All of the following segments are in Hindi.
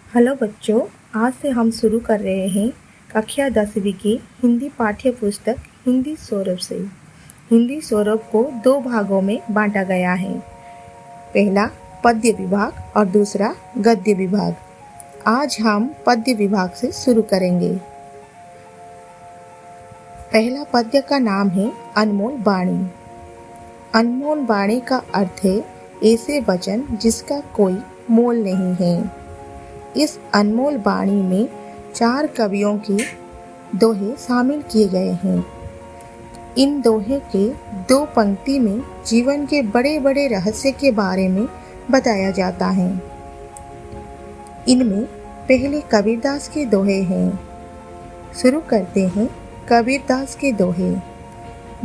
हेलो बच्चों, आज से हम शुरू कर रहे हैं कक्षा 10वीं की हिंदी पाठ्य पुस्तक हिंदी सौरभ से। हिंदी सौरभ को दो भागों में बांटा गया है। पहला पद्य विभाग और दूसरा गद्य विभाग। आज हम पद्य विभाग से शुरू करेंगे। पहला पद्य का नाम है अनमोल बाणी। अनमोल बाणी का अर्थ है ऐसे वचन जिसका कोई मोल नहीं है। इस अनमोल बाणी में 4 कवियों के दोहे शामिल किए गए हैं। इन दोहे के 2 पंक्ति में जीवन के बड़े बड़े रहस्य के बारे में बताया जाता है। इनमें पहले कबीरदास के दोहे हैं। शुरू करते हैं कबीरदास के दोहे।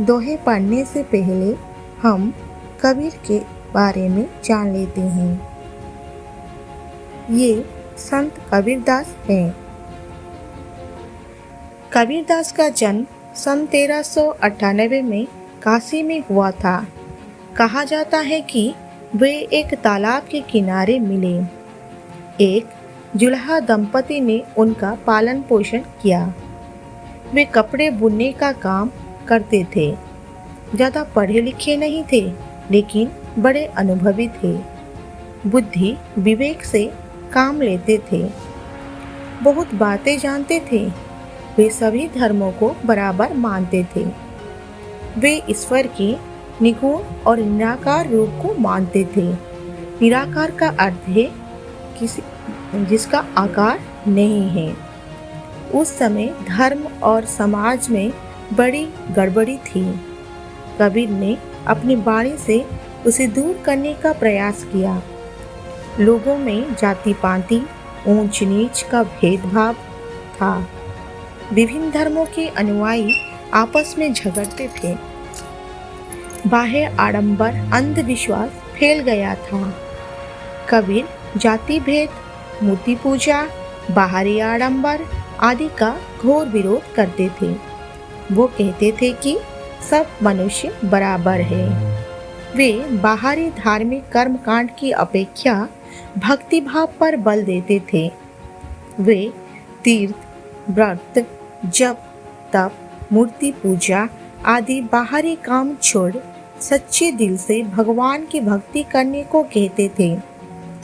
दोहे पढ़ने से पहले हम कबीर के बारे में जान लेते हैं। ये संत कबीरदास हैं। कबीरदास का जन्म सन 1398 में काशी में हुआ था। कहा जाता है कि वे एक तालाब के किनारे मिले। एक जुल्हा दंपति ने उनका पालन पोषण किया। वे कपड़े बुनने का काम करते थे। ज़्यादा पढ़े लिखे नहीं थे, लेकिन बड़े अनुभवी थे। बुद्धि विवेक से काम लेते थे। बहुत बातें जानते थे। वे सभी धर्मों को बराबर मानते थे। वे ईश्वर के निगुण और निराकार रूप को मानते थे। निराकार का अर्थ है किसी जिसका आकार नहीं है। उस समय धर्म और समाज में बड़ी गड़बड़ी थी। कबीर ने अपनी वाणी से उसे दूर करने का प्रयास किया। लोगों में जाति पाति, ऊंच नीच का भेदभाव था। विभिन्न धर्मों के अनुयायी आपस में झगड़ते थे। बाह्य आडंबर, अंधविश्वास फैल गया था। कबीर जाति भेद, मूर्ति पूजा, बाहरी आडंबर आदि का घोर विरोध करते थे। वो कहते थे कि सब मनुष्य बराबर है। वे बाहरी धार्मिक कर्मकांड की अपेक्षा भक्ति भाव पर बल देते थे। वे तीर्थ, व्रत, जप, तप, मूर्ति पूजा आदि बाहरी काम छोड़ सच्चे दिल से भगवान की भक्ति करने को कहते थे।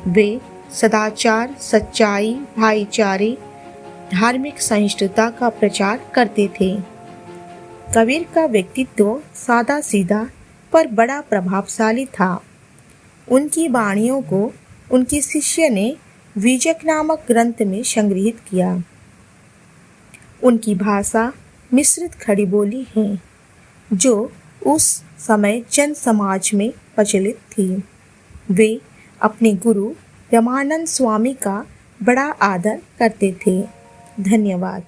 वे सदाचार, सच्चाई, भाईचारे, धार्मिक सहिष्णुता का प्रचार करते थे। कबीर का व्यक्तित्व सादा सीधा पर बड़ा प्रभावशाली था। उनकी वाणियों को उनके शिष्य ने विजक नामक ग्रंथ में संग्रहित किया। उनकी भाषा मिश्रित खड़ी बोली है, जो उस समय जन समाज में प्रचलित थी। वे अपने गुरु रमानंद स्वामी का बड़ा आदर करते थे। धन्यवाद।